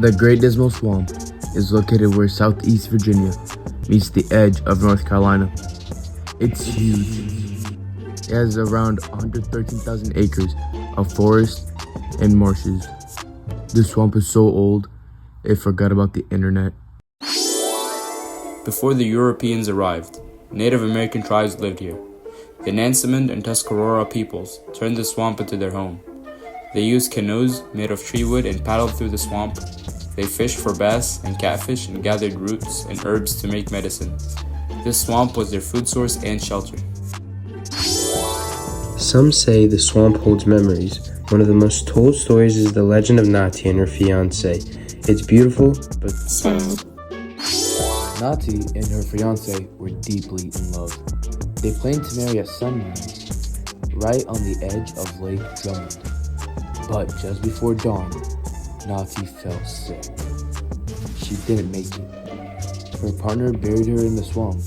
The Great Dismal Swamp is located where southeast Virginia meets the edge of North Carolina. It's huge. It has around 113,000 acres of forest and marshes. The swamp is so old, it forgot about the internet. Before the Europeans arrived, Native American tribes lived here. The Nansemond and Tuscarora peoples turned the swamp into their home. They used canoes made of tree wood and paddled through the swamp. They fished for bass and catfish and gathered roots and herbs to make medicine. This swamp was their food source and shelter. Some say the swamp holds memories. One of the most told stories is the legend of Nati and her fiancé. It's beautiful, but sad. Nati and her fiancé were deeply in love. They planned to marry at sunrise, right on the edge of Lake Drummond. But just before dawn, Nati fell sick. She didn't make it. Her partner buried her in the swamp,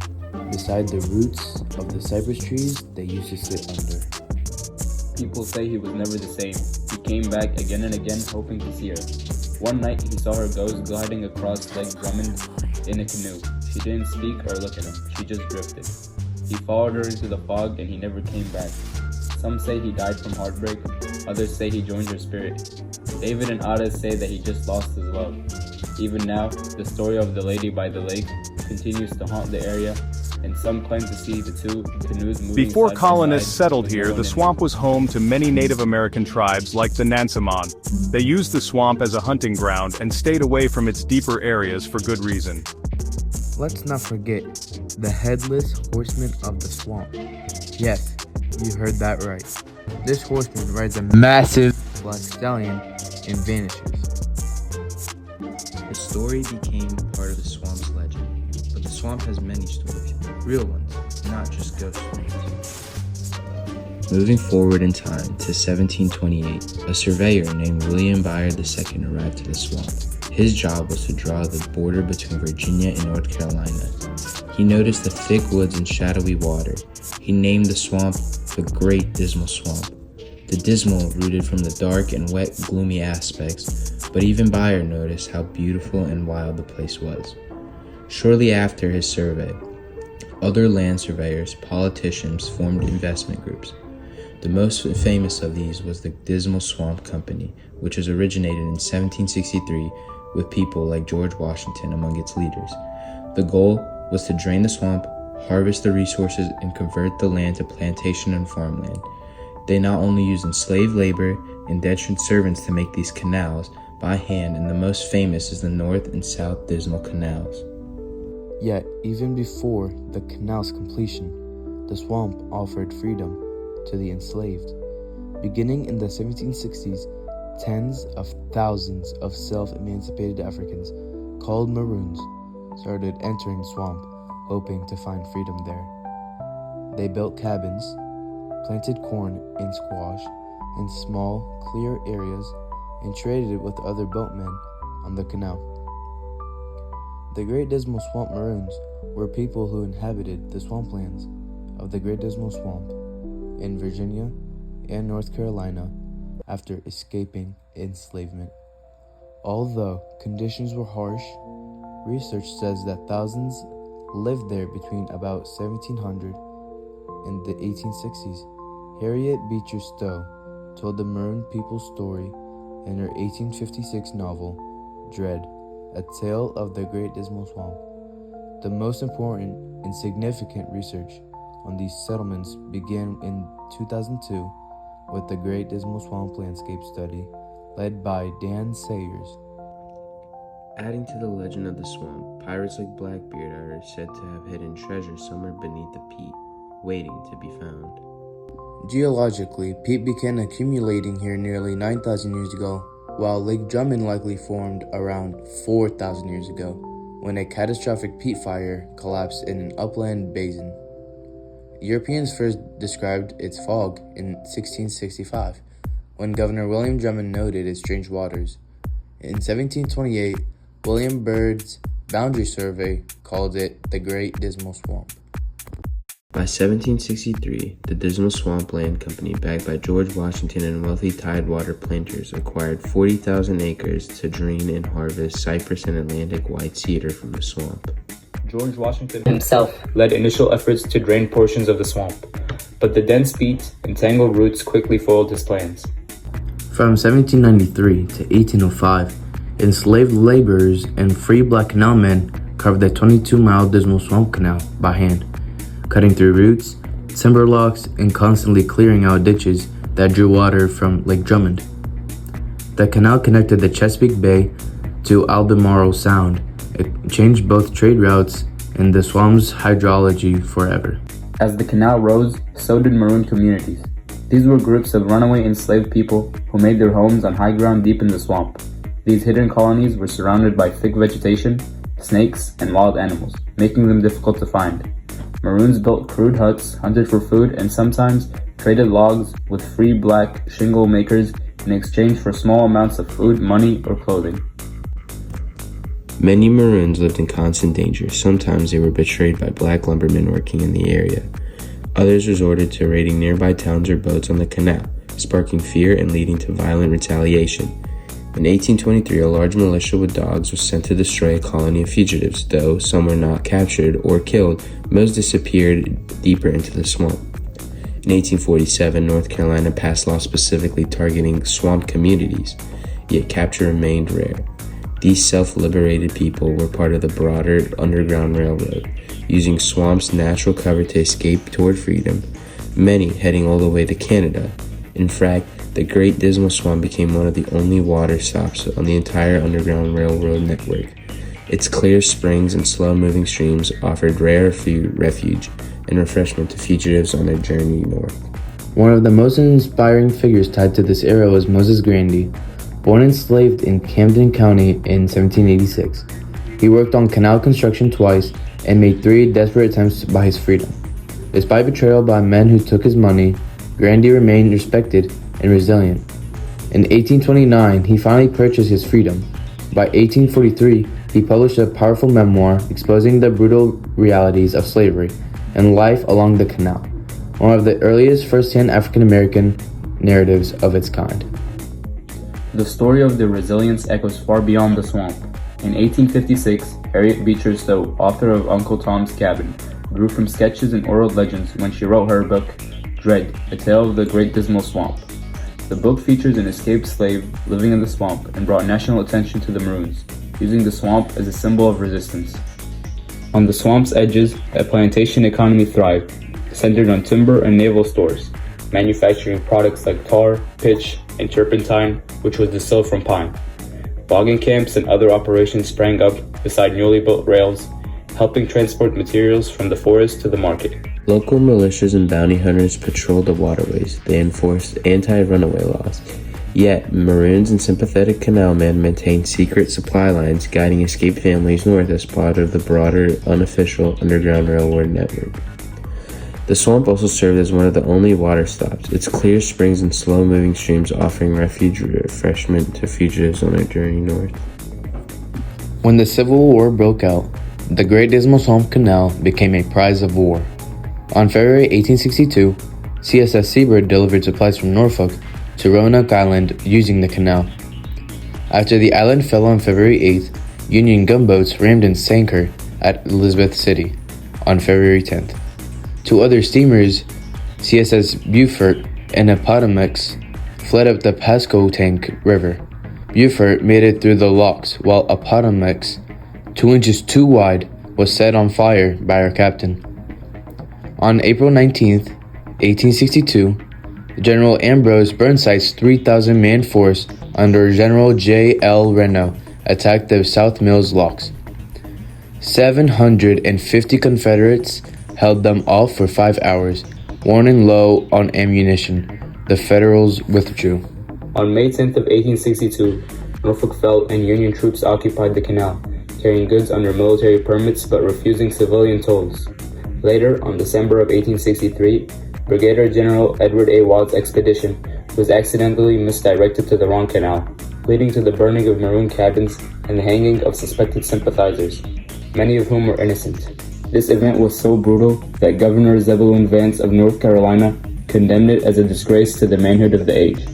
beside the roots of the cypress trees they used to sit under. People say he was never the same. He came back again and again hoping to see her. One night he saw her ghost gliding across Lake Drummond in a canoe. She didn't speak or look at him, she just drifted. He followed her into the fog and he never came back. Some say he died from heartbreak, others say he joined her spirit. David and Ada say that he just lost his love. Even now, the story of the lady by the lake continues to haunt the area, and some claim to see the two canoes moving. Before colonists settled here, the swamp was home to many Native American tribes like the Nansemond. They used the swamp as a hunting ground and stayed away from its deeper areas for good reason. Let's not forget the headless horseman of the swamp. Yes, you heard that right. This horseman rides a massive black stallion and vanishes. The story became part of the swamp's legend, but the swamp has many stories, real ones, not just ghost stories. Moving forward in time to 1728, a surveyor named William Byer II arrived to the swamp. His job was to draw the border between Virginia and North Carolina. He noticed the thick woods and shadowy water. He named the swamp the Great Dismal Swamp. The dismal rooted from the dark and wet, gloomy aspects, but even Byer noticed how beautiful and wild the place was. Shortly after his survey, other land surveyors, politicians formed investment groups. The most famous of these was the Dismal Swamp Company, which was originated in 1763 with people like George Washington among its leaders. The goal was to drain the swamp, harvest the resources, and convert the land to plantation and farmland. They not only used enslaved labor, indentured servants to make these canals by hand, and the most famous is the North and South Dismal Canals. Yet, even before the canal's completion, the swamp offered freedom to the enslaved. Beginning in the 1760s, tens of thousands of self-emancipated Africans, called Maroons, started entering the swamp, hoping to find freedom there. They built cabins, planted corn and squash in small, clear areas, and traded it with other boatmen on the canal. The Great Dismal Swamp Maroons were people who inhabited the swamplands of the Great Dismal Swamp in Virginia and North Carolina after escaping enslavement. Although conditions were harsh, research says that thousands lived there between about 1700 and the 1860s. Harriet Beecher Stowe told the Maroon people's story in her 1856 novel, Dread, A Tale of the Great Dismal Swamp. The most important and significant research on these settlements began in 2002 with the Great Dismal Swamp Landscape Study, led by Dan Sayers. Adding to the legend of the swamp, pirates like Blackbeard are said to have hidden treasure somewhere beneath the peat, waiting to be found. Geologically, peat began accumulating here nearly 9,000 years ago, while Lake Drummond likely formed around 4,000 years ago, when a catastrophic peat fire collapsed in an upland basin. Europeans first described its fog in 1665, when Governor William Drummond noted its strange waters. In 1728, William Byrd's boundary survey called it the Great Dismal Swamp. By 1763, the Dismal Swamp Land Company, backed by George Washington and wealthy tidewater planters, acquired 40,000 acres to drain and harvest cypress and Atlantic white cedar from the swamp. George Washington himself led initial efforts to drain portions of the swamp, but the dense peat and tangled roots quickly foiled his plans. From 1793 to 1805, enslaved laborers and free black canal men carved the 22-mile Dismal Swamp Canal by hand, cutting through roots, timber locks, and constantly clearing out ditches that drew water from Lake Drummond. The canal connected the Chesapeake Bay to Albemarle Sound. It changed both trade routes and the swamp's hydrology forever. As the canal rose, so did Maroon communities. These were groups of runaway enslaved people who made their homes on high ground deep in the swamp. These hidden colonies were surrounded by thick vegetation, snakes, and wild animals, making them difficult to find. Maroons built crude huts, hunted for food, and sometimes traded logs with free black shingle makers in exchange for small amounts of food, money, or clothing. Many Maroons lived in constant danger. Sometimes they were betrayed by black lumbermen working in the area. Others resorted to raiding nearby towns or boats on the canal, sparking fear and leading to violent retaliation. In 1823, a large militia with dogs was sent to destroy a colony of fugitives. Though some were not captured or killed, most disappeared deeper into the swamp. In 1847, North Carolina passed laws specifically targeting swamp communities, yet capture remained rare. These self-liberated people were part of the broader Underground Railroad, using swamp's natural cover to escape toward freedom, many heading all the way to Canada. In fact, the Great Dismal Swamp became one of the only water stops on the entire Underground Railroad network. Its clear springs and slow-moving streams offered rare refuge and refreshment to fugitives on their journey north. One of the most inspiring figures tied to this era was Moses Grandy. Born enslaved in Camden County in 1786, he worked on canal construction twice and made 3 desperate attempts to buy his freedom. Despite betrayal by men who took his money, Grandy remained respected and resilient. In 1829, he finally purchased his freedom. By 1843, he published a powerful memoir exposing the brutal realities of slavery and life along the canal, one of the earliest first-hand African-American narratives of its kind. The story of their resilience echoes far beyond the swamp. In 1856, Harriet Beecher Stowe, author of Uncle Tom's Cabin, grew from sketches and oral legends when she wrote her book, Dread, A Tale of the Great Dismal Swamp. The book features an escaped slave living in the swamp and brought national attention to the Maroons, using the swamp as a symbol of resistance. On the swamp's edges, a plantation economy thrived, centered on timber and naval stores, manufacturing products like tar, pitch, and turpentine, which was distilled from pine. Logging camps and other operations sprang up beside newly built rails, helping transport materials from the forest to the market. Local militias and bounty hunters patrolled the waterways. They enforced anti-runaway laws. Yet, Maroons and sympathetic canal men maintained secret supply lines guiding escaped families north as part of the broader, unofficial Underground Railroad network. The swamp also served as one of the only water stops, its clear springs and slow-moving streams offering refuge and refreshment to fugitives on their journey north. When the Civil War broke out, the Great Dismal Swamp Canal became a prize of war. On February 1862, CSS Seabird delivered supplies from Norfolk to Roanoke Island using the canal. After the island fell on February 8th, Union gunboats rammed and sank her at Elizabeth City on February 10th. 2 other steamers, CSS Beaufort and Appomattox, fled up the Pasquotank River. Beaufort made it through the locks, while Appomattox, 2 inches too wide, was set on fire by her captain. On April 19, 1862, General Ambrose Burnside's 3,000-man force under General J. L. Reno attacked the South Mills locks. 750 Confederates held them off for 5 hours. Running low on ammunition, the Federals withdrew. On May 10th of 1862, Norfolk fell and Union troops occupied the canal, carrying goods under military permits but refusing civilian tolls. Later, on December of 1863, Brigadier General Edward A. Watt's expedition was accidentally misdirected to the wrong canal, leading to the burning of Maroon cabins and the hanging of suspected sympathizers, many of whom were innocent. This event was so brutal that Governor Zebulon Vance of North Carolina condemned it as a disgrace to the manhood of the age.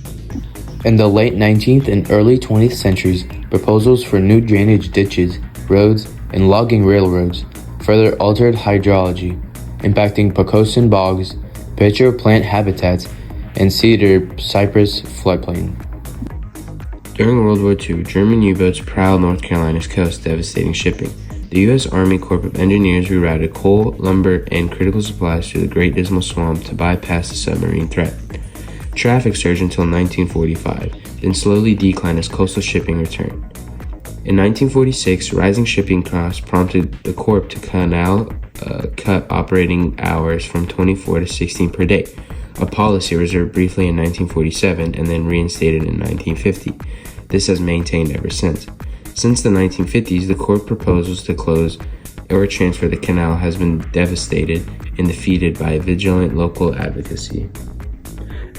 In the late 19th and early 20th centuries, proposals for new drainage ditches, roads, and logging railroads further altered hydrology, impacting Pocosin bogs, pitcher plant habitats, and cedar cypress floodplain. During World War II, German U-boats prowled North Carolina's coast, devastating shipping. The U.S. Army Corps of Engineers rerouted coal, lumber, and critical supplies through the Great Dismal Swamp to bypass the submarine threat. Traffic surged until 1945, then slowly declined as coastal shipping returned. In 1946, rising shipping costs prompted the Corps to cut operating hours from 24 to 16 per day, a policy reserved briefly in 1947 and then reinstated in 1950. This has maintained ever since. Since the 1950s, the Corps proposals to close or transfer the canal has been devastated and defeated by vigilant local advocacy.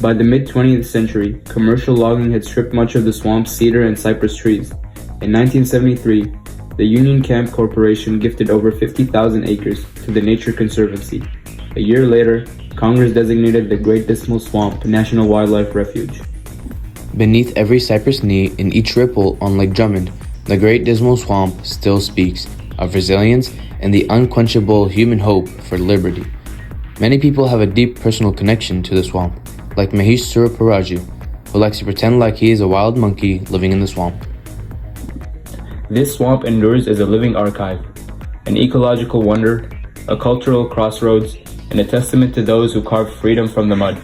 By the mid-20th century, commercial logging had stripped much of the swamp's cedar and cypress trees. In 1973, the Union Camp Corporation gifted over 50,000 acres to the Nature Conservancy. A year later, Congress designated the Great Dismal Swamp National Wildlife Refuge. Beneath every cypress knee and each ripple on Lake Drummond, the Great Dismal Swamp still speaks of resilience and the unquenchable human hope for liberty. Many people have a deep personal connection to the swamp, like Mahesh Suraparaju, who likes to pretend like he is a wild monkey living in the swamp. This swamp endures as a living archive, an ecological wonder, a cultural crossroads, and a testament to those who carved freedom from the mud.